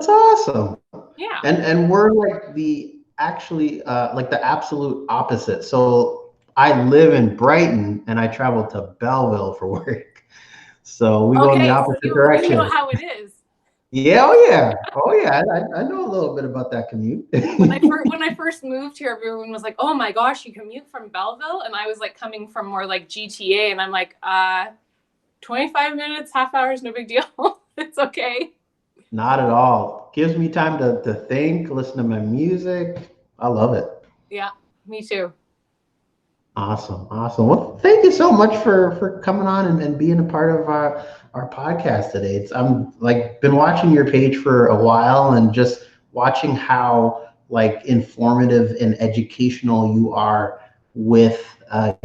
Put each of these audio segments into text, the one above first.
That's awesome. Yeah. And we're like the actually like the absolute opposite. So I live in Brighton and I travel to Belleville for work. So we go in the Okay, so opposite you know direction. how it is. Yeah, oh yeah. Oh yeah. I know a little bit about that commute. When I first moved here, everyone was like, "Oh my gosh, you commute from Belleville," and I was like coming from more like GTA, and I'm like, 25 minutes, half hour is no big deal. It's okay. Not at all. Gives me time to think, listen to my music. I love it. Yeah, me too. Awesome, awesome. Well, thank you so much for coming on and being a part of our podcast today. It's I'm like been watching your page for a while and just watching how like informative and educational you are with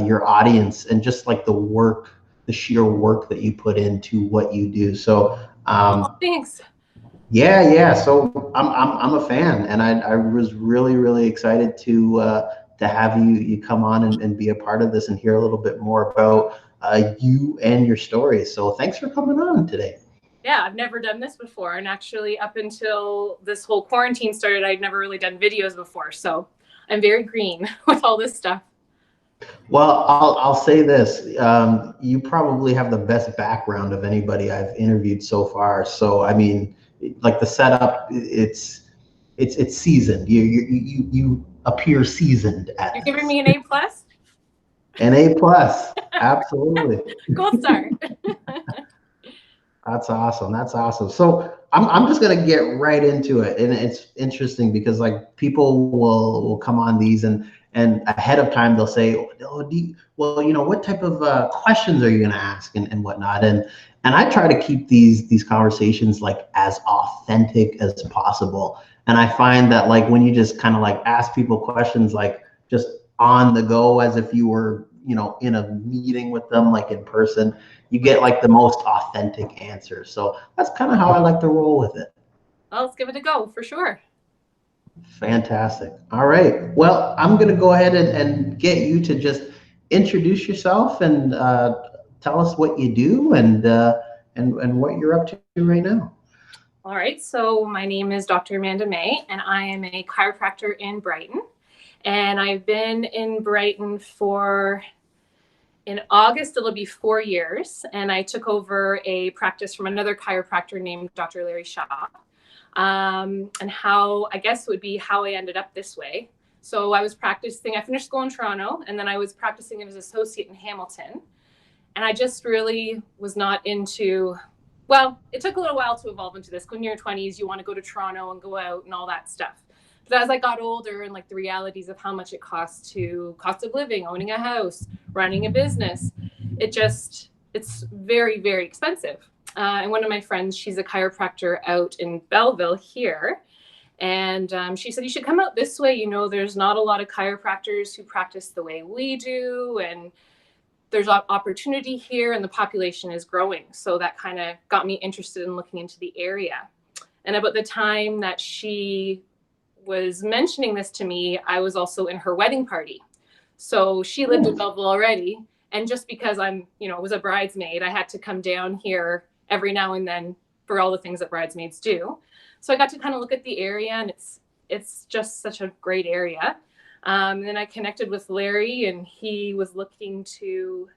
your audience and just like the sheer work that you put into what you do. So Oh, thanks. yeah, yeah. So I'm a fan, and I was really excited to have you come on and be a part of this and hear a little bit more about you and your story. So thanks for coming on today. Yeah, I've never done this before, and actually, up until this whole quarantine started, I'd never really done videos before. So I'm very green with all this stuff. Well, I'll say this: you probably have the best background of anybody I've interviewed so far. So I mean, like the setup, it's seasoned. You appear seasoned You're at giving this. me an A plus, An A plus, absolutely. gold star. That's awesome. That's awesome. So I'm just gonna get right into it, and it's interesting because like people will come on these and ahead of time they'll say, oh, well, what type of questions are you gonna ask and whatnot, and I try to keep these conversations like as authentic as possible, and I find that like when you just kind of like ask people questions like just on the go as if you were in a meeting with them like in person, you get Right. like the most authentic answers. So that's kind of how I like to roll with it. Well, let's give it a go for sure. Fantastic. All right. Well, I'm going to go ahead and get you to just introduce yourself and tell us what you do and what you're up to right now. All right. So my name is Dr. Amanda May, and I am a chiropractor in Brighton. And I've been in Brighton for, in August, it'll be 4 years. And I took over a practice from another chiropractor named Dr. Larry Shaw. And how, I guess, would be how I ended up this way. So I was practicing, I finished school in Toronto, and then I was practicing as an associate in Hamilton. And I just really was not into, well, it took a little while to evolve into this. When you're in your 20s, you want to go to Toronto and go out and all that stuff. But as I got older and like the realities of how much it costs to cost of living, owning a house, running a business, it's very expensive. And one of my friends, she's a chiropractor out in Belleville here. And she said, you should come out this way. There's not a lot of chiropractors who practice the way we do. And there's opportunity here and the population is growing. So that kind of got me interested in looking into the area. And about the time that she was mentioning this to me, I was also in her wedding party. So she lived in Belleville already. And just because I'm, was a bridesmaid, I had to come down here every now and then for all the things that bridesmaids do. So I got to kind of look at the area, and it's just such a great area. Then I connected with Larry, and he was looking to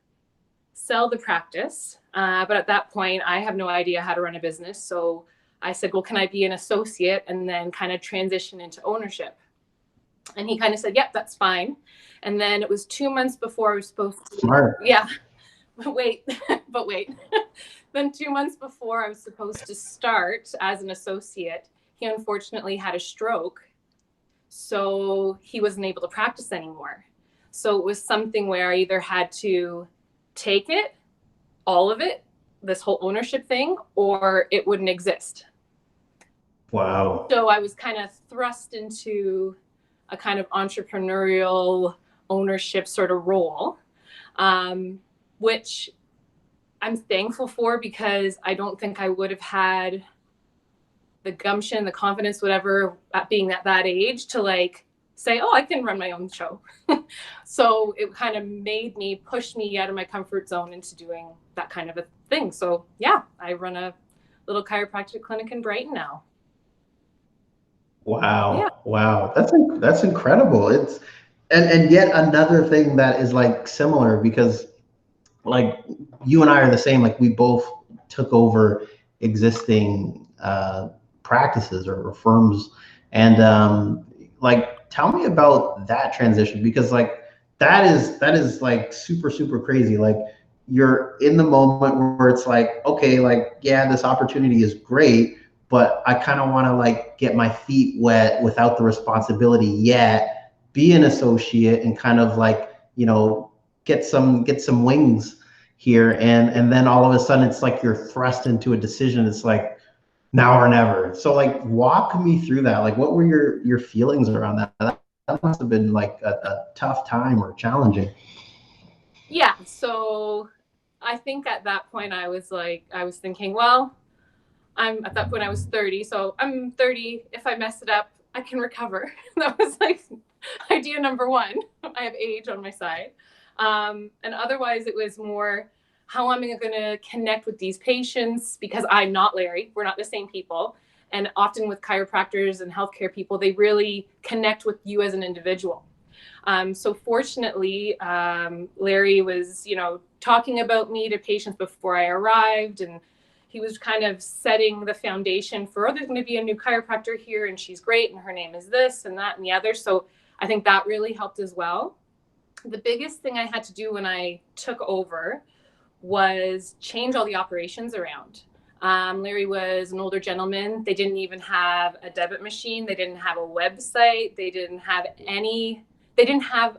sell the practice. But at that point, I have no idea how to run a business. So I said, well, can I be an associate and then kind of transition into ownership? And he kind of said, yep, that's fine. And then it was 2 months before I was supposed to. Smart. Yeah. But wait. Then 2 months before I was supposed to start as an associate, he unfortunately had a stroke. So he wasn't able to practice anymore. So it was something where I either had to take it, all of it, this whole ownership thing, or it wouldn't exist. Wow. So I was kind of thrust into a kind of entrepreneurial ownership sort of role, which I'm thankful for, because I don't think I would have had the gumption, the confidence, whatever, at being at that age to like say, oh, I can run my own show. So it kind of pushed me out of my comfort zone into doing that kind of a thing. So yeah, I run a little chiropractic clinic in Brighton now. Yeah. Wow. Wow. That's incredible. It's and yet another thing that is like similar because like you and I are the same. Like we both took over existing practices or firms, and like tell me about that transition because like that is like super crazy. Like you're in the moment where it's like okay, like yeah, this opportunity is great, but I kind of want to like get my feet wet without the responsibility yet, be an associate, and kind of like get some wings here, and then all of a sudden it's like you're thrust into a decision. It's like now or never. So like walk me through that. Like what were your feelings around that must have been like a tough time or challenging. Yeah. So I think at that point I was thinking, well, I'm at that point I was 30, so I'm 30. If I mess it up, I can recover. That was like idea number one. I have age on my side. And otherwise, it was more how am I going to connect with these patients because I'm not Larry. We're not the same people. And often with chiropractors and healthcare people, they really connect with you as an individual. So fortunately, Larry was, talking about me to patients before I arrived, and he was kind of setting the foundation for, oh, there's going to be a new chiropractor here, and she's great, and her name is this and that and the other. So I think that really helped as well. The biggest thing I had to do when I took over was change all the operations around. Larry was an older gentleman. They didn't even have a debit machine. They didn't have a website. They didn't have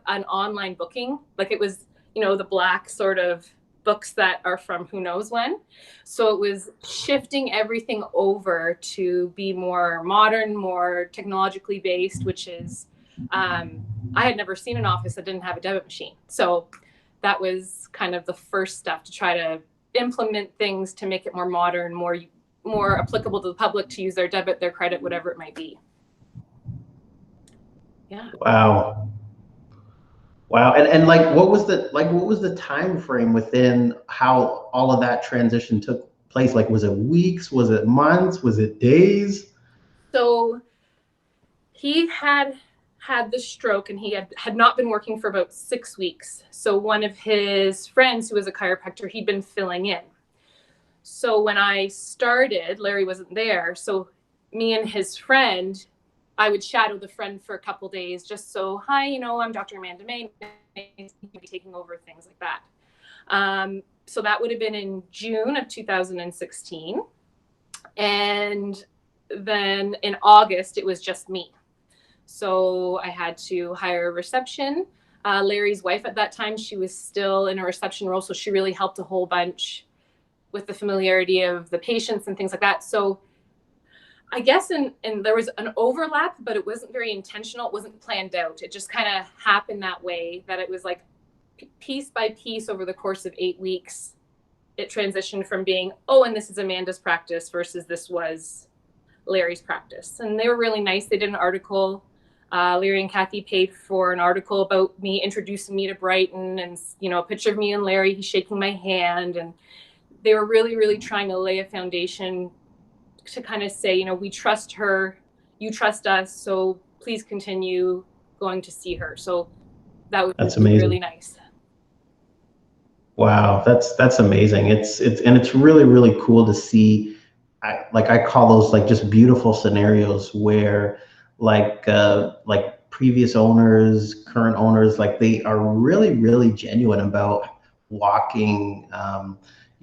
an online booking. Like it was, the black sort of books that are from who knows when. So it was shifting everything over to be more modern, more technologically based, which is, I had never seen an office that didn't have a debit machine. So that was kind of the first step to try to implement things to make it more modern, more applicable to the public to use their debit, their credit, whatever it might be. Yeah. Wow. Wow. And like what was the time frame within how all of that transition took place? Like was it weeks? Was it months? Was it days? So he had the stroke and he had not been working for about 6 weeks. So one of his friends who was a chiropractor, he'd been filling in. So when I started, Larry wasn't there. So me and his friend, I would shadow the friend for a couple days just so, hi, I'm Dr. Amanda May, taking over things like that. So that would have been in June of 2016. And then in August, it was just me. So I had to hire a reception. Larry's wife at that time, she was still in a reception role. So she really helped a whole bunch with the familiarity of the patients and things like that. So I guess and there was an overlap, but it wasn't very intentional. It wasn't planned out. It just kind of happened that way that it was like piece by piece over the course of 8 weeks. It transitioned from being, oh, and this is Amanda's practice versus this was Larry's practice. And they were really nice. They did an article. Larry and Kathy paid for an article about me, introducing me to Brighton, and a picture of me and Larry. He's shaking my hand, and they were really, really trying to lay a foundation to kind of say, we trust her, you trust us, so please continue going to see her. So that was That's really amazing. nice. Wow, that's amazing. It's really cool to see. I call those like just beautiful scenarios where like previous owners, current owners, like they are really genuine about walking.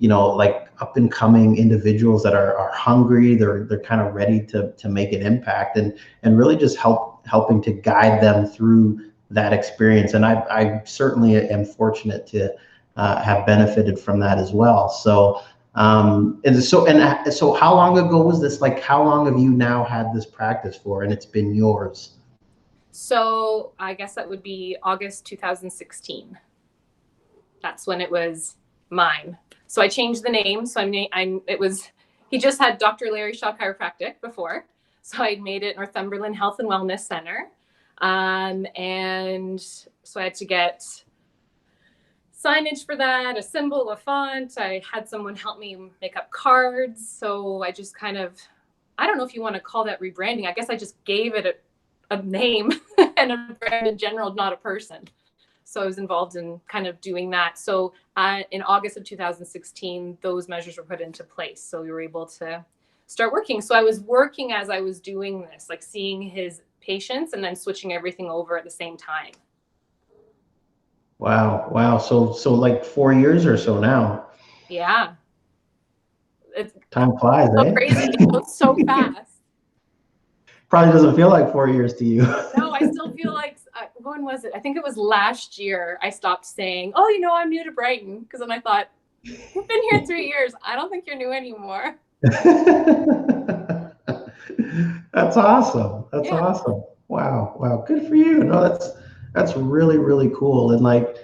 Like up and coming individuals that are hungry. They're kind of ready to make an impact and really just helping to guide them through that experience. And I certainly am fortunate to have benefited from that as well. So, and so, how long ago was this? Like, how long have you now had this practice for, and it's been yours? So I guess that would be August 2016. That's when it was mine. So I changed the name. So he just had Dr. Larry Shaw Chiropractic before. So I made it Northumberland Health and Wellness Center. And so I had to get signage for that, a symbol, a font. I had someone help me make up cards. So I just kind of I don't know if you want to call that rebranding. I guess I just gave it a name and a brand in general, not a person. So I was involved in kind of doing that. So in August of 2016, those measures were put into place. So we were able to start working. So I was working as I was doing this, like seeing his patients and then switching everything over at the same time. Wow. Wow. So like 4 years or so now. Yeah. It's Time flies, so eh? crazy. It goes so fast. Probably doesn't feel like 4 years to you. No, I still feel like, when was it? I think it was last year I stopped saying, oh, I'm new to Brighton. Because then I thought, you've been here 3 years. I don't think you're new anymore. That's awesome. That's Yeah. awesome. Wow. Wow. Good for you. No, that's really, really cool. And like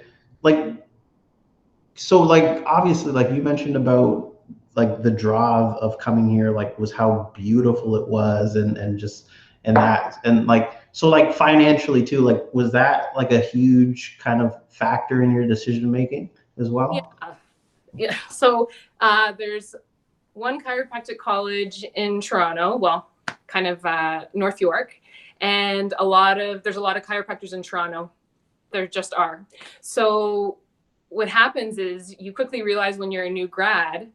so like obviously like you mentioned about like the draw of coming here like was how beautiful it was and just and that and like so like financially too, like was that like a huge kind of factor in your decision making as Yeah. well? Yeah. So there's one chiropractic college in Toronto, well, kind of North York, and there's a lot of chiropractors in Toronto. There just are. So what happens is you quickly realize when you're a new grad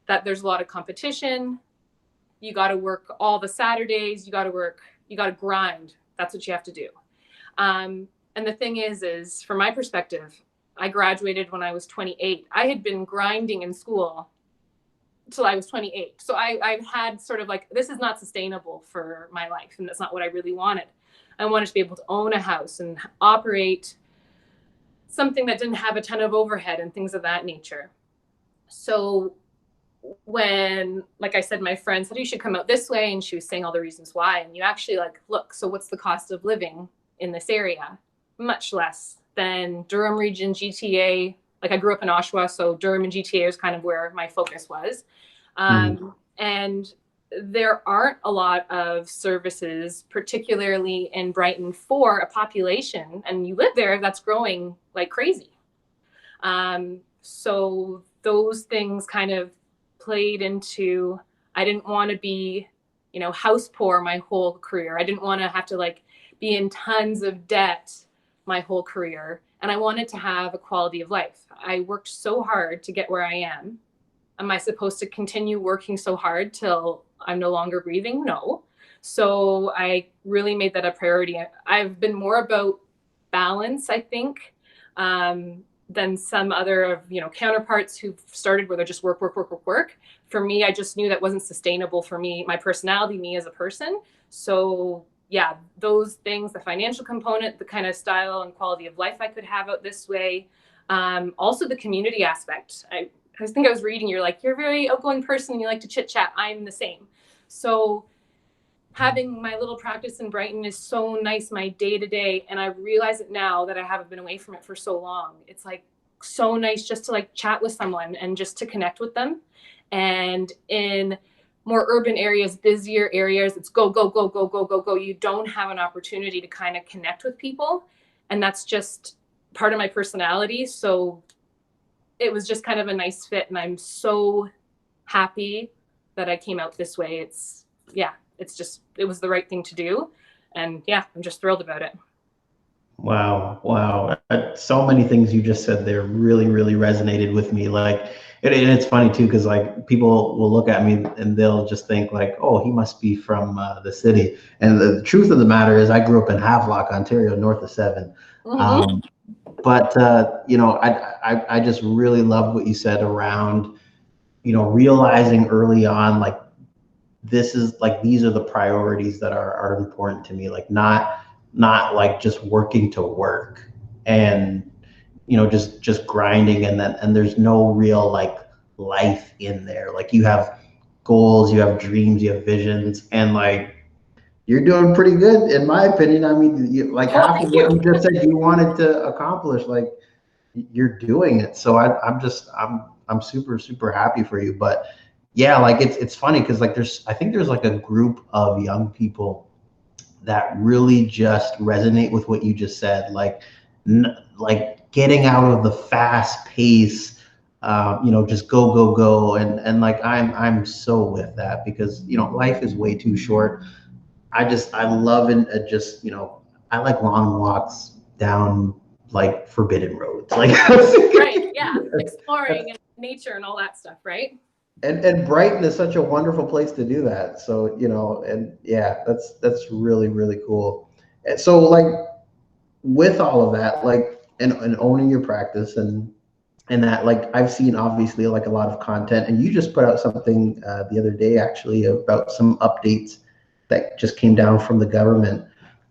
that there's a lot of competition. You got to work all the Saturdays. You got to grind. That's what you have to do. And the thing is from my perspective, I graduated when I was 28. I had been grinding in school till I was 28. So I've had sort of like, this is not sustainable for my life. And that's not what I really wanted. I wanted to be able to own a house and operate something that didn't have a ton of overhead and things of that nature. So when, like I said, my friend said, you should come out this way. And she was saying all the reasons why. And you actually like, look, so what's the cost of living in this area? Much less than Durham region, GTA. Like I grew up in Oshawa, so Durham and GTA is kind of where my focus was. And there aren't a lot of services, particularly in Brighton, for a population, and you live there, that's growing like crazy. So those things kind of played into, I didn't want to be, house poor my whole career. I didn't want to have to like be in tons of debt my whole career. And I wanted to have a quality of life. I worked so hard to get where I am. Am I supposed to continue working so hard till I'm no longer breathing? No. So I really made that a priority. I've been more about balance, I think, than some other of counterparts who've started where they're just work, work, work, work, work. For me, I just knew that wasn't sustainable for me, my personality, me as a person. So yeah, those things, the financial component, the kind of style and quality of life I could have out this way. Also the community aspect. I think I was reading, you're like, you're a very outgoing person and you like to chit chat. I'm the same. So having my little practice in Brighton is so nice, my day to day. And I realize it now that I haven't been away from it for so long. It's like so nice just to like chat with someone and just to connect with them. And in more urban areas, busier areas, it's go, go, go, go, go, go, go. You don't have an opportunity to kind of connect with people. And that's just part of my personality. So it was just kind of a nice fit. And I'm so happy that I came out this way. It was the right thing to do. And yeah, I'm just thrilled about it. Wow, wow. So many things you just said there really, really resonated with me. Like, and it's funny too, because like people will look at me and they'll just think like, oh, he must be from the city. And the truth of the matter is, I grew up in Havelock, Ontario, north of 7. Mm-hmm. But I just really love what you said around, realizing early on, like this is like these are the priorities that are important to me, like not like just working to work and just grinding and there's no real like life in there. Like you have goals, you have dreams, you have visions, and like you're doing pretty good in my opinion. I mean, like Well, half of thank what you. you just said you wanted to accomplish, like you're doing it. So I'm super, super happy for you. But yeah, like it's funny because like I think there's like a group of young people that really just resonate with what you just said, like like getting out of the fast pace just go, go, go. And like, I'm so with that because, life is way too short. I love it. Just, I like long walks down like forbidden roads. Like, Right. Yeah. Exploring and nature and all that stuff, right? and Brighton is such a wonderful place to do that. So, and yeah, that's really, really cool. And so like with all of that, like, and owning your practice and that, like, I've seen obviously like a lot of content, and you just put out something the other day actually about some updates that just came down from the government,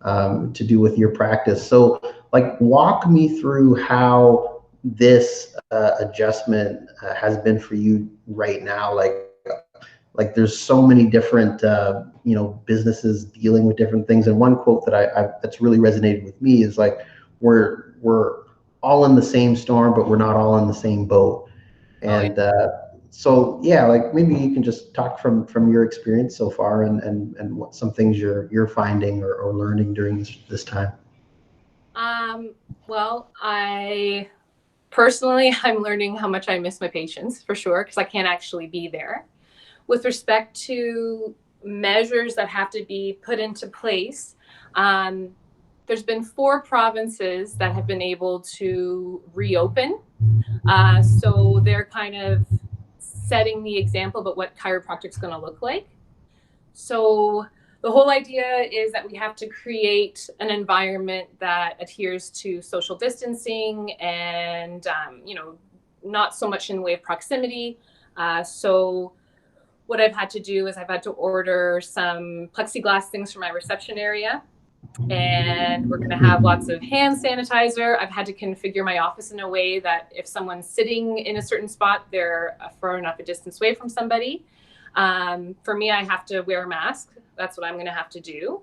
to do with your practice. So like, walk me through how this adjustment has been for you right now. Like there's so many different businesses dealing with different things. And one quote that that's really resonated with me is like, we're all in the same storm, but we're not all in the same boat. Oh, yeah. And so yeah, like maybe you can just talk from your experience so far, and what some things you're finding or learning during this time. Um, well, I personally, I'm learning how much I miss my patients for sure because I can't actually be there. With respect to measures that have to be put into place, um, there's been 4 provinces that have been able to reopen. So they're kind of setting the example about what chiropractic's going to look like. So the whole idea is that we have to create an environment that adheres to social distancing and, not so much in the way of proximity. So what I've had to do is I've had to order some plexiglass things for my reception area. And we're going to have lots of hand sanitizer. I've had to configure my office in a way that if someone's sitting in a certain spot, they're far enough a distance away from somebody. For me, I have to wear a mask. That's what I'm going to have to do.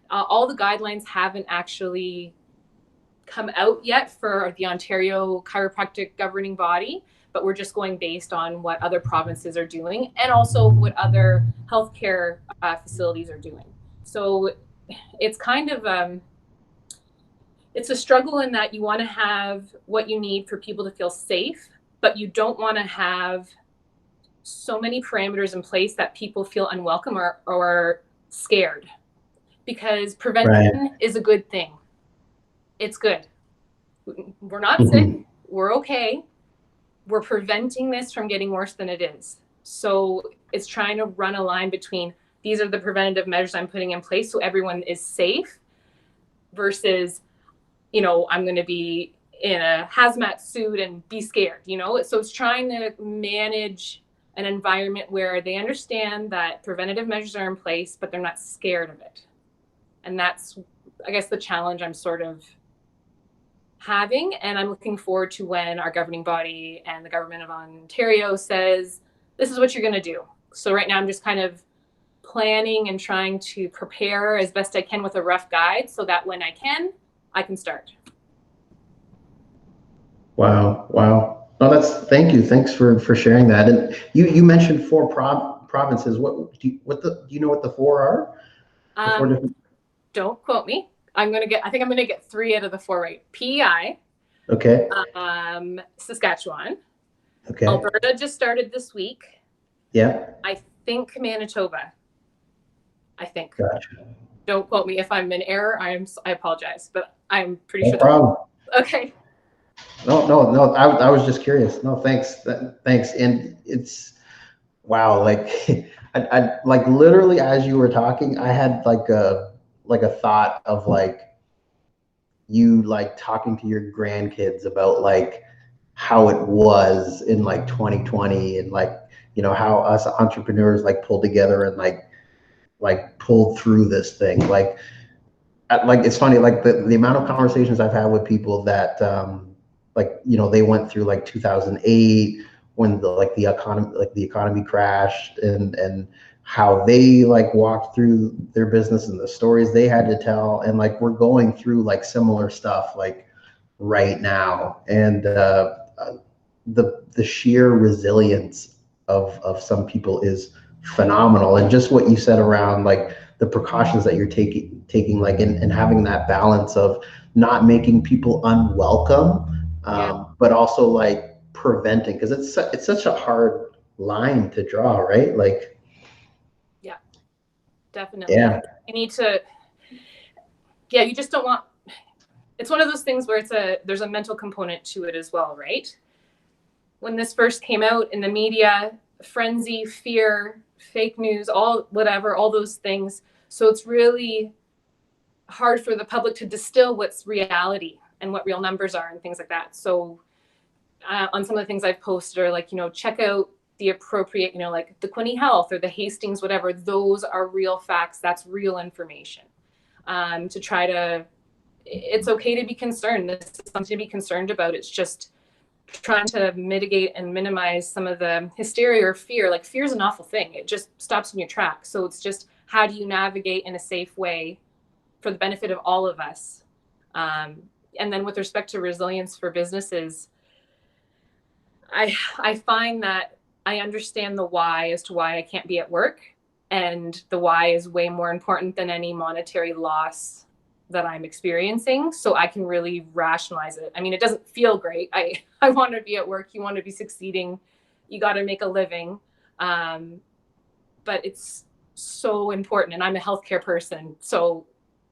All the guidelines haven't actually come out yet for the Ontario chiropractic governing body, but we're just going based on what other provinces are doing and also what other healthcare facilities are doing. So it's kind of it's a struggle in that you want to have what you need for people to feel safe, but you don't want to have so many parameters in place that people feel unwelcome or scared, because Right. prevention is a good thing. It's good. We're not sick. Mhm. We're okay. We're preventing this from getting worse than it is. So it's trying to run a line between these are the preventative measures I'm putting in place so everyone is safe versus, I'm going to be in a hazmat suit and be scared, So it's trying to manage an environment where they understand that preventative measures are in place, but they're not scared of it. And that's, I guess, the challenge I'm sort of having. And I'm looking forward to when our governing body and the government of Ontario says, this is what you're going to do. So right now I'm just kind of planning and trying to prepare as best I can with a rough guide so that when I can start. Wow, wow. No, thank you. Thanks for sharing that. And you mentioned four provinces. Do you know what the four are? The four Um, different. don't quote me. I think I'm going to get 3 out of the 4 right. PEI, Okay. Saskatchewan, Okay. Alberta just started this week. Yeah. I think Manitoba. I think. Gotcha. Don't quote me if I'm in error. I apologize, but I'm pretty No sure. problem. Okay. No, no, no. I was just curious. No, thanks. Thanks. And it's wow. Like, I like literally as you were talking, I had like a thought of like you like talking to your grandkids about like how it was in like 2020, and like how us entrepreneurs like pulled together and like pulled through this thing. Like it's funny, like the amount of conversations I've had with people that like they went through like 2008 when the economy crashed, and how they like walked through their business and the stories they had to tell, and like we're going through like similar stuff like right now. And the sheer resilience of some people is phenomenal. And just what you said around like the precautions that you're taking like, and having that balance of not making people unwelcome, Yeah. but also like preventing? Because it's such a hard line to draw, right? Like, Yeah, definitely. yeah, And you need to, yeah, you just don't want, it's one of those things where there's a mental component to it as well, right? When this first came out in the media, frenzy, fear, fake news, all whatever, all those things. So it's really hard for the public to distill what's reality and what real numbers are and things like that. So on some of the things I've posted are like, check out the appropriate, like the Quinte Health or the Hastings, whatever. Those are real facts. That's real information. To try to, it's okay to be concerned. This is something to be concerned about. It's just trying to mitigate and minimize some of the hysteria or fear. Like fear is an awful thing. It just stops in your tracks. So it's just, how do you navigate in a safe way for the benefit of all of us? And then with respect to resilience for businesses, I find that I understand the why as to why I can't be at work, and the why is way more important than any monetary loss that I'm experiencing. So I can really rationalize it. I mean, it doesn't feel great. I want to be at work. You want to be succeeding. You got to make a living. But it's so important. And I'm a healthcare person. So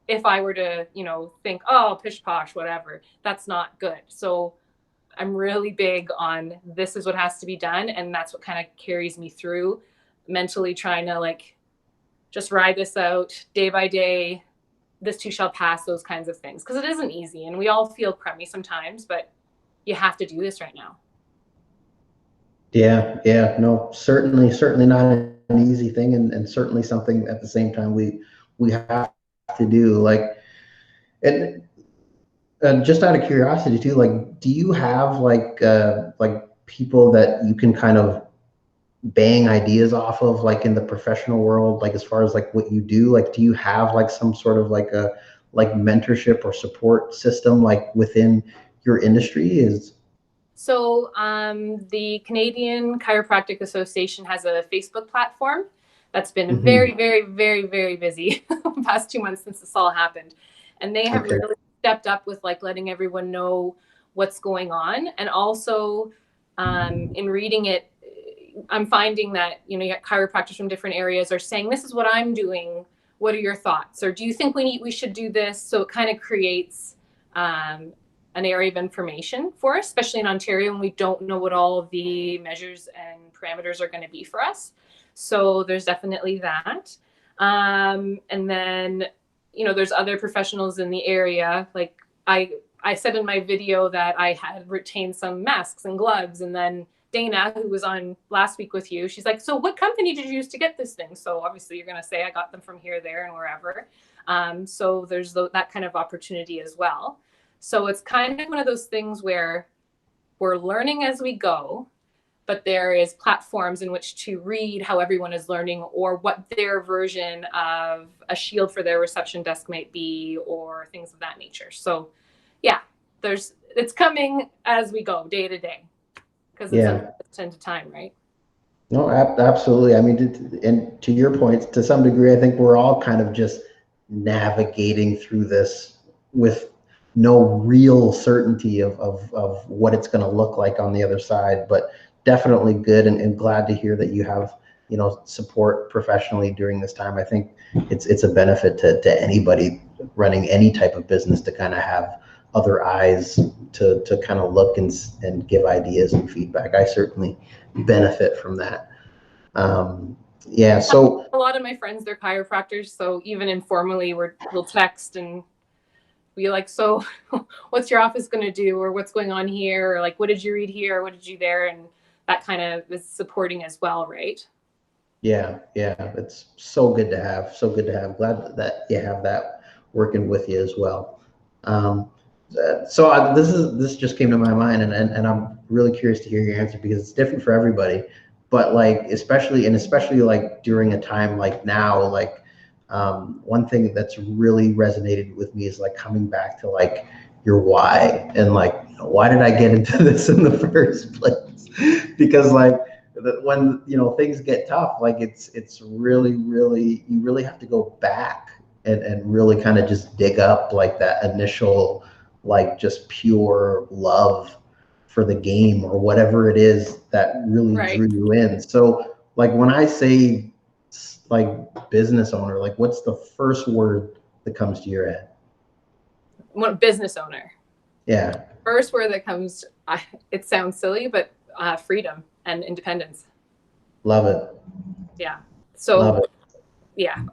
if I were to, think, oh, pish posh, whatever, that's not good. So I'm really big on this is what has to be done. And that's what kind of carries me through mentally, trying to like just ride this out day by day. This too shall pass, those kinds of things. Because it isn't easy. And we all feel crummy sometimes, but you have to do this right now. yeah, no, certainly not an easy thing, and certainly something at the same time we have to do. Like, and just out of curiosity too, like, do you have like people that you can kind of bang ideas off of, like in the professional world, like as far as like what you do? Like, do you have like some sort of like a mentorship or support system like within your industry? Is So the Canadian Chiropractic Association has a Facebook platform that's been very, Mhm. very, very, very busy the past 2 months since this all happened. And they have Okay. really stepped up with like letting everyone know what's going on. And also in reading it, I'm finding that, you got chiropractors from different areas are saying, this is what I'm doing. What are your thoughts? Or do you think we should do this? So it kind of creates an area of information for us, especially in Ontario, and we don't know what all of the measures and parameters are going to be for us. So there's definitely that. And then, there's other professionals in the area. Like I said in my video that I had retained some masks and gloves, and then Dana, who was on last week with you, she's like, so what company did you use to get this thing? So obviously you're going to say I got them from here, there, and wherever. So there's that kind of opportunity as well. So it's kind of one of those things where we're learning as we go, but there is platforms in which to read how everyone is learning or what their version of a shield for their reception desk might be or things of that nature. So yeah, it's coming as we go day to day because it's Yeah. unprecedented time, right? No, absolutely. I mean, and to your point, to some degree, I think we're all kind of just navigating through this with no real certainty of what it's going to look like on the other side, but definitely good, and glad to hear that you have, support professionally during this time. I think it's a benefit to anybody running any type of business to kind of have other eyes to kind of look and give ideas and feedback. I certainly benefit from that. Yeah, so A lot of my friends, they're chiropractors, so even informally we'll text and be like, so what's your office going to do, or what's going on here, or like what did you read here, or what did you there, and that kind of is supporting as well, right? yeah, it's so good to have. Glad that you have that working with you as well. Um, this just came to my mind, and I'm really curious to hear your answer because it's different for everybody. But like, especially like during a time like now, like one thing that's really resonated with me is like coming back to like your why, and like, why did I get into this in the first place? Because like when things get tough, like it's really you really have to go back and really kind of just dig up like that initial, like just pure love for the game or whatever it is that really Right. drew you in. So like when I say like business owner, like what's the first word that comes to your head? What business owner? Yeah. First word that comes, it sounds silly, but freedom and independence. Love it. Yeah. Love So it. yeah,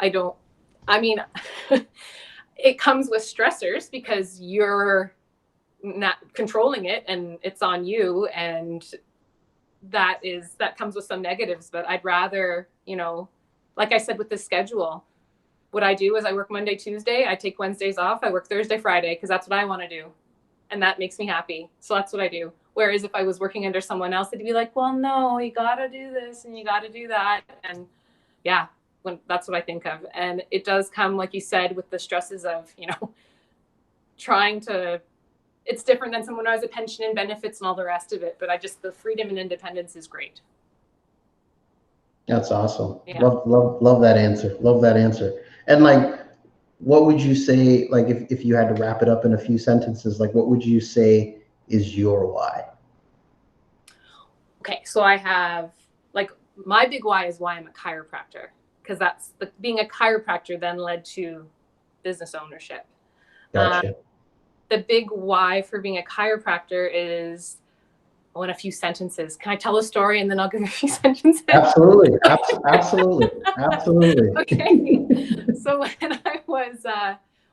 I mean, it comes with stressors because you're not controlling it and it's on you. And that comes with some negatives, but I'd rather, like I said, with the schedule, what I do is I work Monday, Tuesday, I take Wednesdays off, I work Thursday, Friday, because that's what I want to do. And that makes me happy. So that's what I do. Whereas if I was working under someone else, they'd be like, well, no, you got to do this and you got to do that. And yeah, that's what I think of. And it does come, like you said, with the stresses of, trying to, it's different than someone who has a pension and benefits and all the rest of it. But the freedom and independence is great. That's awesome. Yeah. Love that answer. Love that answer. And like, what would you say, like if you had to wrap it up in a few sentences, like what would you say is your why? Okay. So I have, like, my big why is why I'm a chiropractor, because being a chiropractor then led to business ownership. Um, Gotcha. the big why for being a chiropractor is, in a few sentences. Can I tell a story and then I'll give a few sentences? Absolutely. Absolutely. Absolutely. Okay. So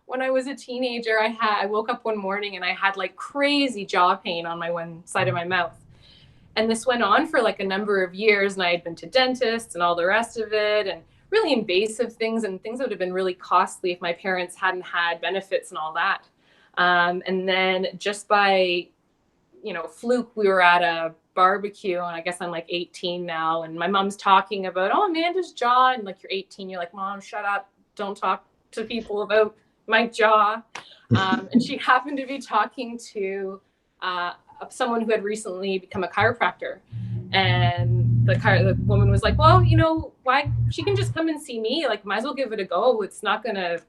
when I was a teenager, I woke up one morning and I had like crazy jaw pain on my one side of my mouth. And this went on for like a number of years, and I had been to dentists and all the rest of it, and really invasive things and things that would have been really costly if my parents hadn't had benefits and all that. And then just by fluke, we were at a barbecue, and I guess I'm like 18 now, and my mom's talking about, oh, Amanda's jaw, and like, you're 18, you're like, Mom, shut up, don't talk to people about my jaw. And she happened to be talking to someone who had recently become a chiropractor, and the woman was like, well, why, she can just come and see me, like, might as well give it a go, it's not going to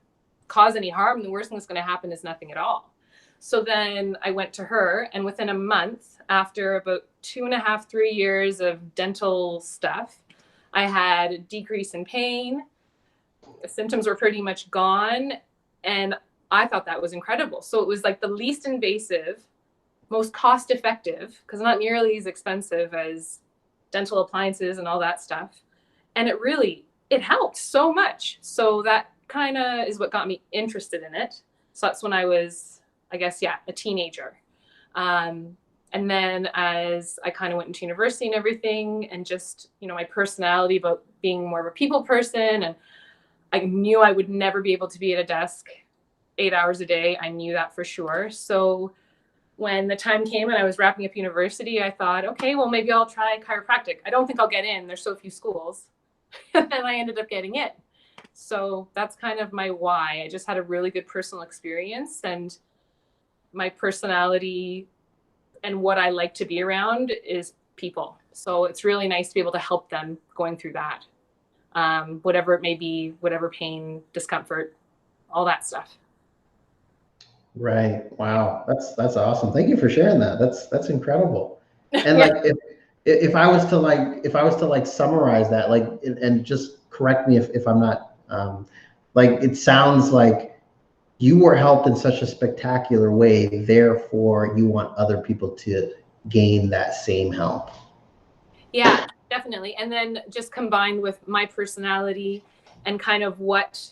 cause any harm, the worst thing that's going to happen is nothing at all. So then I went to her, and within a month, after about 2.5, 3 years of dental stuff, I had a decrease in pain. The symptoms were pretty much gone. And I thought that was incredible. So it was like the least invasive, most cost effective, because not nearly as expensive as dental appliances and all that stuff. And it helped so much. So that kind of is what got me interested in it. So that's when I was, I guess, yeah, a teenager. And then as I kind of went into university and everything, and just, my personality about being more of a people person, and I knew I would never be able to be at a desk 8 hours a day. I knew that for sure. So when the time came and I was wrapping up university, I thought, okay, well, maybe I'll try chiropractic. I don't think I'll get in. There's so few schools. And then I ended up getting in. So that's kind of my why. I just had a really good personal experience, and my personality and what I like to be around is people. So it's really nice to be able to help them going through that, whatever it may be, whatever pain, discomfort, all that stuff. Right. Wow. That's awesome. Thank you for sharing that. That's incredible. And Yeah. like if I was to like summarize that, like and just correct me if I'm not like it sounds like you were helped in such a spectacular way, therefore you want other people to gain that same help. Yeah, definitely. And then just combined with my personality and kind of what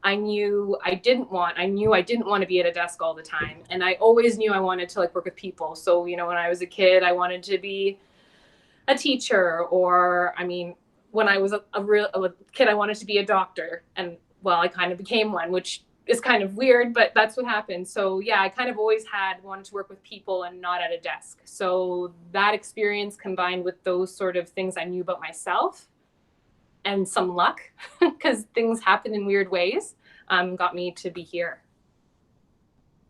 I knew I didn't want. I knew I didn't want to be at a desk all the time. And I always knew I wanted to like work with people. So, when I was a kid, I wanted to be a teacher, or when I was a kid, I wanted to be a doctor. And well, I kind of became one, which is kind of weird, but that's what happened. So yeah, I kind of always had wanted to work with people and not at a desk. So that experience combined with those sort of things I knew about myself and some luck, because things happen in weird ways, got me to be here.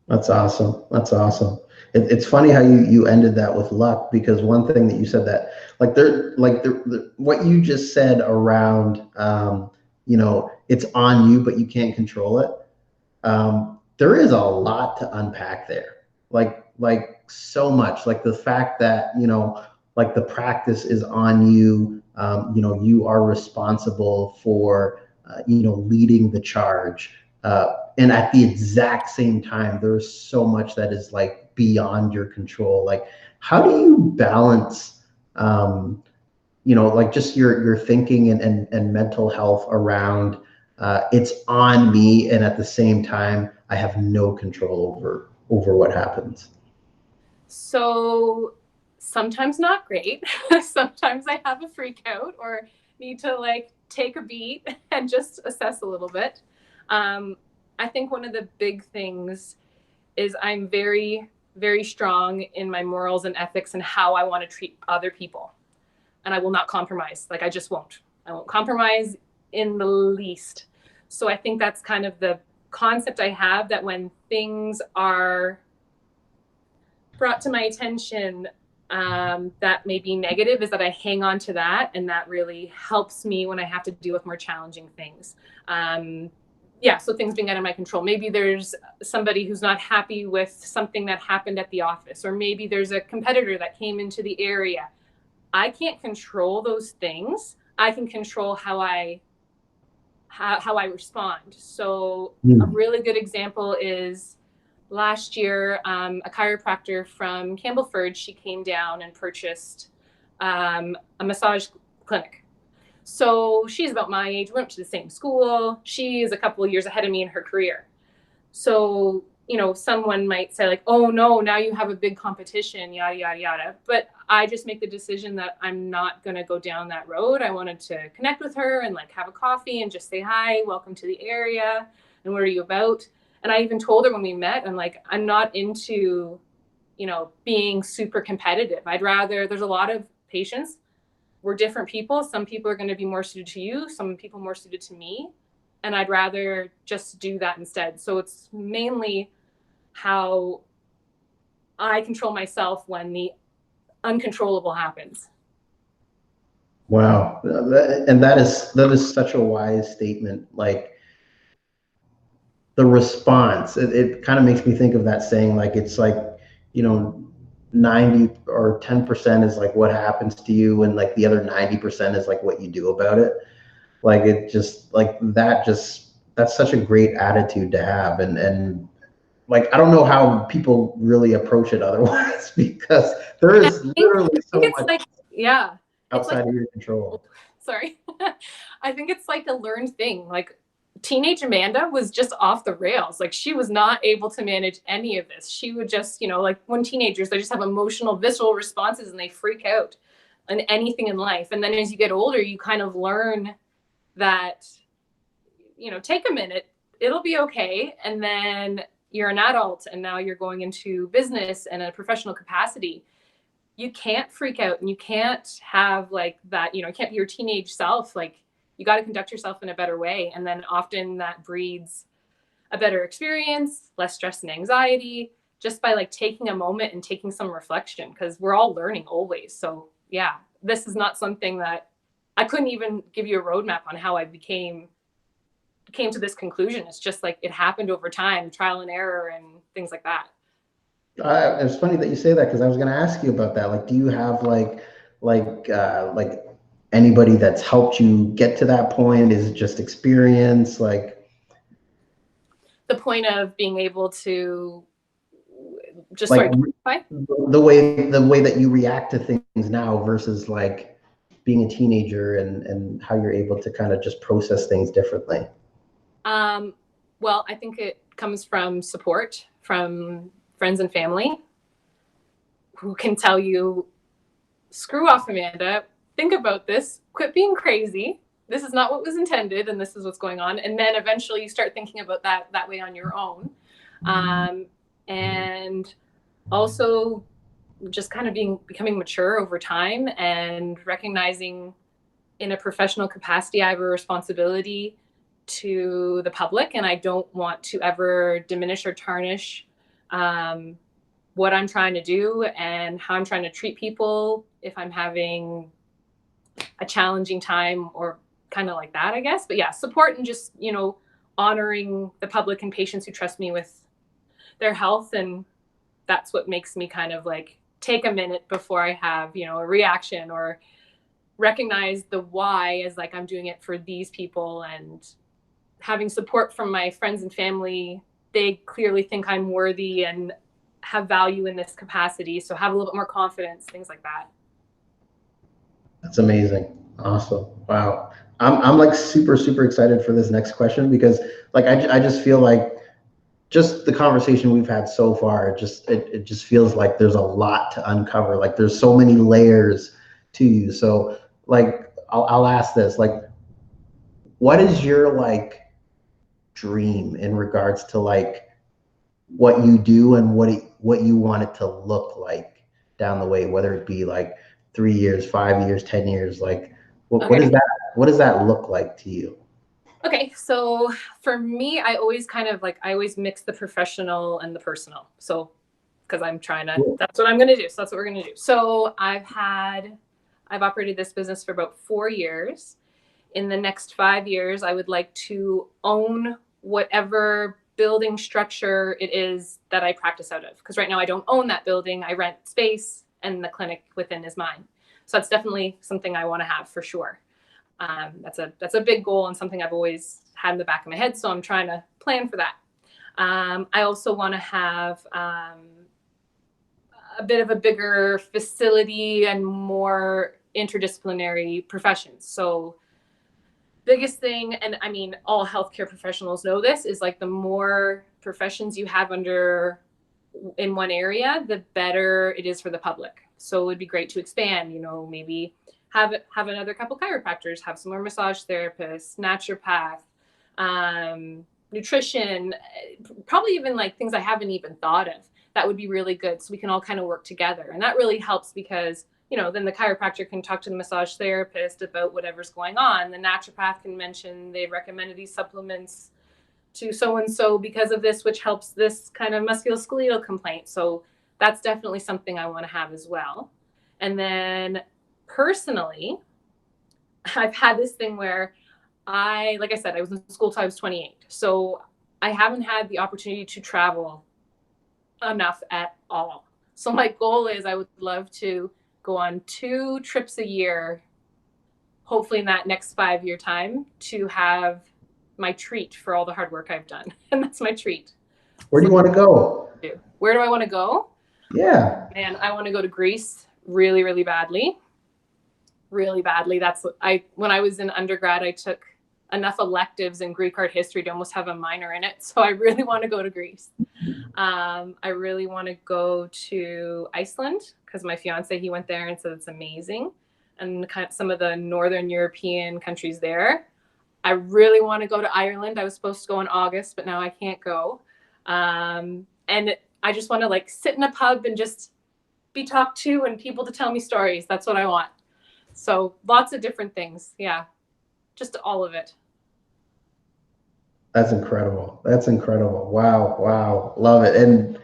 That's awesome. That's awesome. It's funny how you ended that with luck, because one thing that you said that what you just said around it's on you but you can't control it. There is a lot to unpack there. Like so much, like the fact that, like the practice is on you. You are responsible for, leading the charge. And at the exact same time, there's so much that is like beyond your control. Like, how do you balance, like just your thinking and mental health around, it's on me, and at the same time, I have no control over what happens. So sometimes not great. Sometimes I have a freak out or need to like take a beat and just assess a little bit. I think one of the big things is I'm very, very strong in my morals and ethics and how I want to treat other people. And I will not compromise. Like, I just won't. I won't compromise in the least. So I think that's kind of the concept I have, that when things are brought to my attention that may be negative, is that I hang on to that, and that really helps me when I have to deal with more challenging things. So things being out of my control. Maybe there's somebody who's not happy with something that happened at the office, or maybe there's a competitor that came into the area. I can't control those things. I can control how I respond. So a really good example is last year, a chiropractor from Campbellford, she came down and purchased a massage clinic. So she's about my age. We went to the same school. She is a couple of years ahead of me in her career. So, someone might say like, oh no, now you have a big competition, yada, yada, yada. But I just make the decision that I'm not going to go down that road. I wanted to connect with her and like have a coffee and just say, hi, welcome to the area. And what are you about? And I even told her when we met, I'm like, I'm not into, being super competitive. There's a lot of patients. We're different people. Some people are going to be more suited to you, some people more suited to me. And I'd rather just do that instead. So it's mainly how I control myself when the uncontrollable happens. Wow. And that is such a wise statement. Like, the response, it kind of makes me think of that saying, like, it's like, you know 90 or 10% is like what happens to you, and like the other 90% is like what you do about it. Like, it just like that, just that's such a great attitude to have. And like, I don't know how people really approach it otherwise, because there I is think, literally I think so it's much like, yeah, it's like, outside of your control. sorry. I think it's like a learned thing. Like, teenage Amanda was just off the rails. Like, she was not able to manage any of this. She would just, like when teenagers, they just have emotional, visceral responses and they freak out on anything in life. And then as you get older, you kind of learn that, take a minute, it'll be okay. And then you're an adult and now you're going into business and a professional capacity. You can't freak out and you can't have like that, you can't be your teenage self. Like, you got to conduct yourself in a better way. And then often that breeds a better experience, less stress and anxiety, just by like taking a moment and taking some reflection, because we're all learning always. So yeah, this is not something that I couldn't even give you a roadmap on how I came to this conclusion. It's just like it happened over time, trial and error and things like that. It's funny that you say that, because I was going to ask you about that. Like, do you have like anybody that's helped you get to that point? Is it just experience? Like, The point of being able to just like sort of the way that you react to things now versus like being a teenager, and how you're able to kind of just process things differently. Well, I think it comes from support from friends and family who can tell you, screw off, Amanda, think about this, quit being crazy. This is not what was intended, and this is what's going on. And then eventually you start thinking about that way on your own. And also just kind of becoming mature over time and recognizing in a professional capacity, I have a responsibility to the public, and I don't want to ever diminish or tarnish what I'm trying to do and how I'm trying to treat people if I'm having a challenging time, or kind of like that, I guess. But yeah, support and just, honoring the public and patients who trust me with their health, and that's what makes me kind of like take a minute before I have, you know, a reaction, or recognize the why as like I'm doing it for these people, and having support from my friends and family. They clearly think I'm worthy and have value in this capacity. So have a little bit more confidence, things like that. That's amazing. Awesome. Wow. I'm like super excited for this next question because like I just feel like just the conversation we've had so far, it just feels like there's a lot to uncover. Like there's so many layers to you. So like I'll ask this, like what is your like dream in regards to like what you do and what you want it to look like down the way, whether it be like 3 years, 5 years, 10 years, like Okay. what does that look like to you? Okay, so for me, I always kind of like, I always mix the professional and the personal. So, because I'm trying to, Cool. that's what I'm going to do. So, that's what we're going to do. So, I've operated this business for about 4 years. In the next 5 years, I would like to own whatever building structure it is that I practice out of. Because right now I don't own that building, I rent space, and the clinic within is mine. So, that's definitely something I want to have for sure. That's a big goal and something I've always had in the back of my head. So I'm trying to plan for that. I also want to have a bit of a bigger facility and more interdisciplinary professions. So biggest thing, and I mean, all healthcare professionals know this, is like the more professions you have under in one area, the better it is for the public. So it would be great to expand, you know, maybe have another couple chiropractors, have some more massage therapists, naturopath, nutrition, probably even like things I haven't even thought of. That would be really good. So we can all kind of work together. And that really helps because, you know, then the chiropractor can talk to the massage therapist about whatever's going on. The naturopath can mention they've recommended these supplements to so and so because of this, which helps this kind of musculoskeletal complaint. So that's definitely something I want to have as well. And then personally, I've had this thing where like I said, I was in school till I was 28. So I haven't had the opportunity to travel enough at all. So my goal is I would love to go on 2 trips a year, hopefully in that next 5-year time, to have my treat for all the hard work I've done. And that's my treat. Where do you want to go? Where do I want to go? Yeah. Man, I want to go to Greece really, really badly. Really badly. When I was in undergrad, I took enough electives in Greek art history to almost have a minor in it. So I really want to go to Greece. I really want to go to Iceland because my fiance, he went there and said it's amazing. And kind of some of the Northern European countries there. I really want to go to Ireland. I was supposed to go in August, but now I can't go. And I just want to like sit in a pub and just be talked to and people to tell me stories. That's what I want. So lots of different things. Yeah. Just all of it. That's incredible. That's incredible. Wow. Love it. And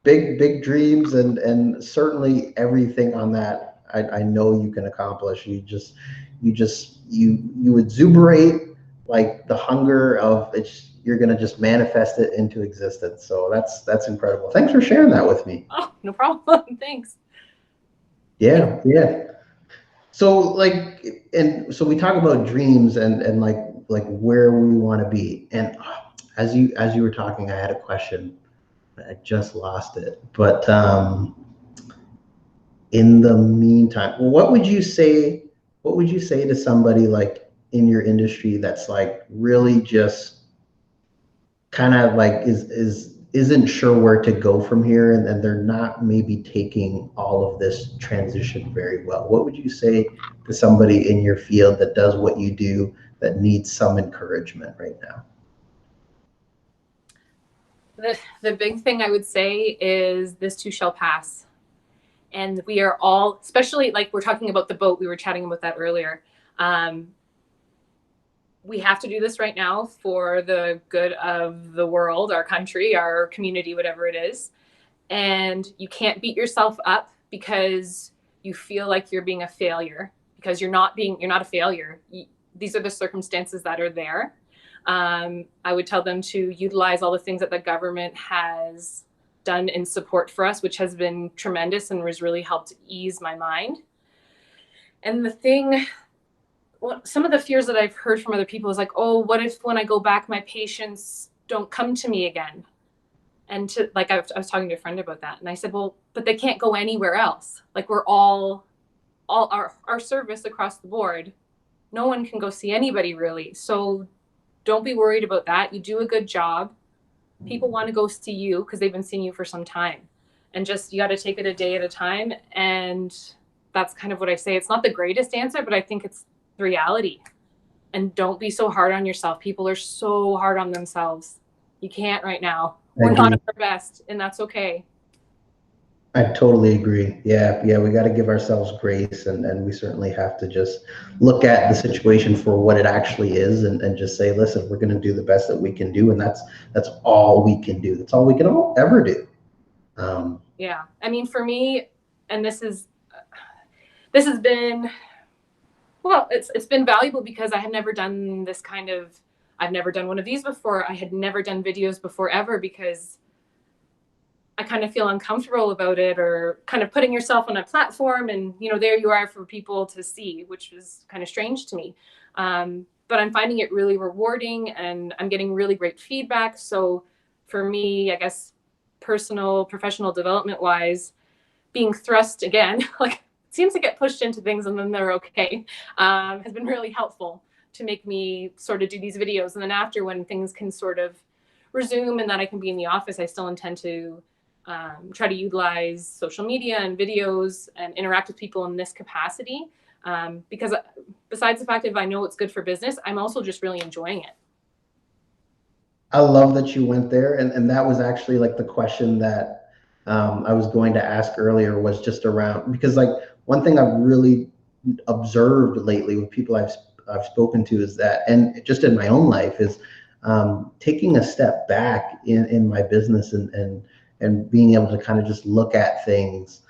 big dreams and certainly everything on that I know you can accomplish. You exuberate like the hunger of it's you're gonna just manifest it into existence. So that's incredible. Thanks for sharing that with me. Oh, no problem. Thanks. Yeah. So like and so we talk about dreams and like where we want to be. And as you were talking, I had a question. I just lost it. But in the meantime, what would you say to somebody like in your industry that's like really just kind of like isn't sure where to go from here and they're not maybe taking all of this transition very well? What would you say to somebody in your field that does what you do that needs some encouragement right now? The big thing I would say is this too shall pass. And we are all, especially like we're talking about the boat, we were chatting about that earlier. We have to do this right now for the good of the world, our country, our community, whatever it is. And you can't beat yourself up because you feel like you're being a failure, because you're not a failure. These are the circumstances that are there. I would tell them to utilize all the things that the government has done in support for us, which has been tremendous and has really helped ease my mind. And the thing, well, some of the fears that I've heard from other people is like, oh, what if when I go back, my patients don't come to me again? And to like, I was talking to a friend about that, and I said, well, but they can't go anywhere else. Like, we're all our service across the board, no one can go see anybody really. So don't be worried about that. You do a good job. People want to go see you because they've been seeing you for some time, and just, you got to take it a day at a time. And that's kind of what I say. It's not the greatest answer, but I think it's the reality. And don't be so hard on yourself. People are so hard on themselves. You can't right now. We're not at our best, and that's okay. I totally agree. Yeah, we got to give ourselves grace, and we certainly have to just look at the situation for what it actually is, and just say, listen, we're going to do the best that we can do, and that's all we can do. That's all we can ever do. Yeah, I mean, for me, and this has been, well, it's been valuable because I had never done this kind of, I've never done one of these before. I had never done videos before ever, because I kind of feel uncomfortable about it, or kind of putting yourself on a platform and, there you are for people to see, which is kind of strange to me. But I'm finding it really rewarding, and I'm getting really great feedback. So for me, I guess, professional development wise, being thrust again, like, it seems to get pushed into things and then they're okay, has been really helpful to make me sort of do these videos. And then after, when things can sort of resume and that I can be in the office, I still intend to try to utilize social media and videos and interact with people in this capacity. Because besides the fact that I know it's good for business, I'm also just really enjoying it. I love that you went there. And that was actually like the question that I was going to ask earlier, was just around, because like one thing I've really observed lately with people I've spoken to is that, and just in my own life, is taking a step back in my business, and being able to kind of just look at things.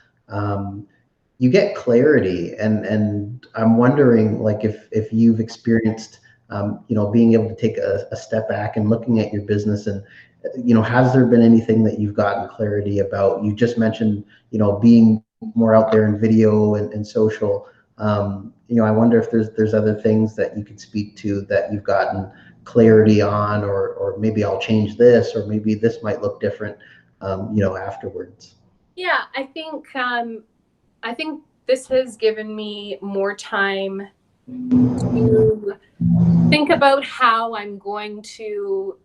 You get clarity, and I'm wondering, like, if you've experienced being able to take a step back and looking at your business, and has there been anything that you've gotten clarity about? You just mentioned being more out there in video and social. I wonder if there's other things that you could speak to that you've gotten clarity on, or maybe I'll change this, or maybe this might look different afterwards. Yeah, I think this has given me more time to think about how I'm going to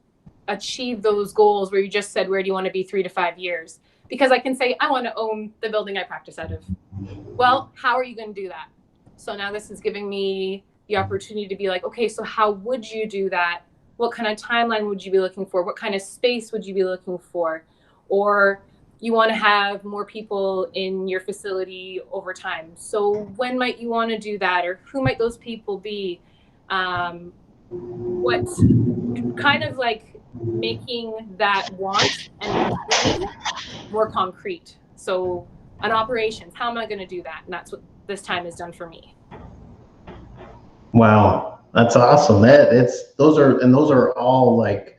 achieve those goals, where you just said, where do you want to be 3 to 5 years? Because I can say, I want to own the building I practice out of. Well, how are you going to do that? So now this is giving me the opportunity to be like, okay, so how would you do that? What kind of timeline would you be looking for? What kind of space would you be looking for? Or you want to have more people in your facility over time. So when might you want to do that? Or who might those people be? What kind of like making that want and need more concrete. So on operations, how am I going to do that? And that's what this time has done for me. Wow, that's awesome. Those are all like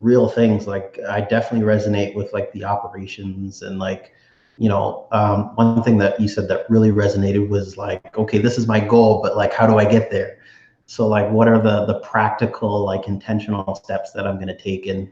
real things. Like, I definitely resonate with like the operations, and like, one thing that you said that really resonated was like, okay, this is my goal, but like, how do I get there? So like, what are the practical, like, intentional steps that I'm going to take? And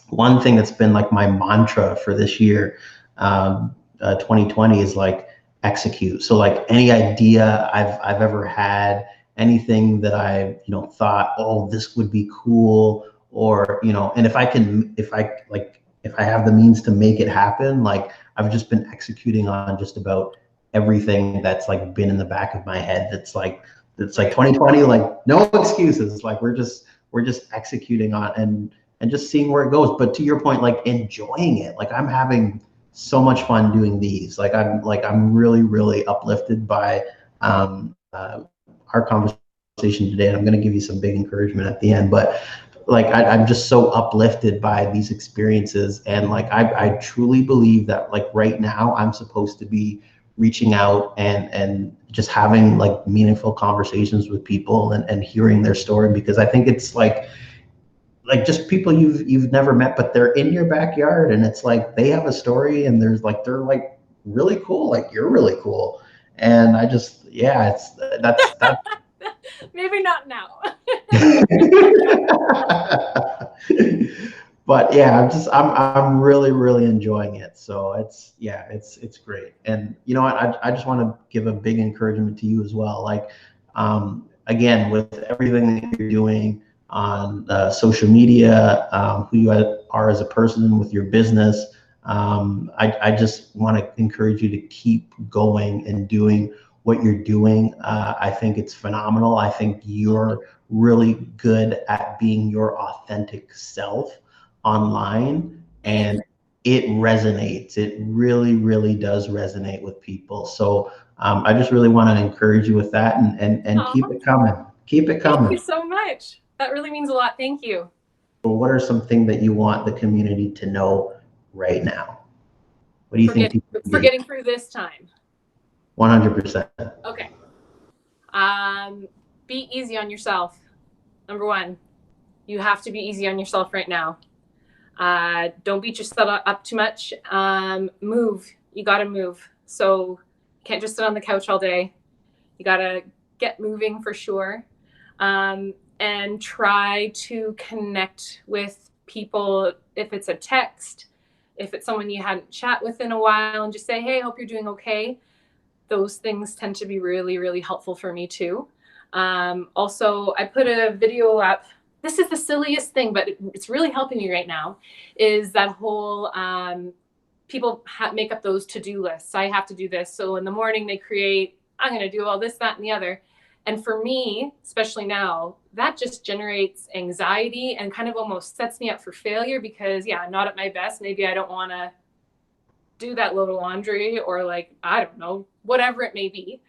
one thing that's been like my mantra for this year, 2020, is like, execute. So like, any idea I've ever had, anything that I thought, oh, this would be cool, or and if I have the means to make it happen, like, I've just been executing on just about everything that's like been in the back of my head. It's like 2020, like, no excuses. Like, we're just executing on, and just seeing where it goes. But to your point, like, enjoying it. Like, I'm having so much fun doing these. Like, I'm really, really uplifted by our conversation today. And I'm going to give you some big encouragement at the end, but like, I'm just so uplifted by these experiences. And like, I truly believe that like right now I'm supposed to be reaching out and just having like meaningful conversations with people, and hearing their story, because I think it's like like just people you've never met, but they're in your backyard, and it's like they have a story, and they're like really cool, like you're really cool, and I just yeah, it's that's Maybe not now. but yeah, I'm really enjoying it. So it's yeah, it's great. And you know what? I just want to give a big encouragement to you as well. Like again, with everything that you're doing on social media, who you are as a person with your business, I just want to encourage you to keep going and doing what you're doing. I think it's phenomenal. I think you're really good at being your authentic self online, and it resonates. It really does resonate with people. So I just really want to encourage you with that, and Aw, keep it coming. Keep it thank you coming. so much. That really means a lot. Thank you. What are some things that you want the community to know right now? What do you for think getting people for need? getting through this time. 100%. Okay. Um, be easy on yourself. Number one, you have to be easy on yourself right now. Don't beat yourself up too much. Move. You got to move. So you can't just sit on the couch all day. You got to get moving for sure. And try to connect with people. If it's a text, if it's someone you hadn't chat with in a while, and just say, hey, hope you're doing okay. Those things tend to be really helpful for me too. Also, I put a video up. This is the silliest thing, but it's really helping me right now. Is that whole people make up those to-do lists. I have to do this. So in the morning they create, I'm going to do all this, that, and the other. And for me, especially now, that just generates anxiety and kind of almost sets me up for failure because, yeah, I'm not at my best. Maybe I don't want to do that load of laundry or like, I don't know, whatever it may be.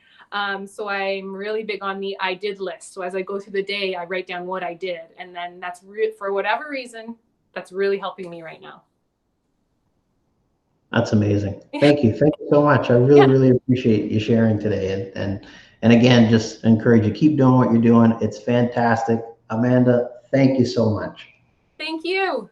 So I'm really big on the I did list. So as I go through the day, I write down what I did. And then that's for whatever reason, that's really helping me right now. That's amazing. Thank you. Thank you so much. I Yeah. really appreciate you sharing today. And again, just encourage you, keep doing what you're doing. It's fantastic. Amanda, thank you so much. Thank you.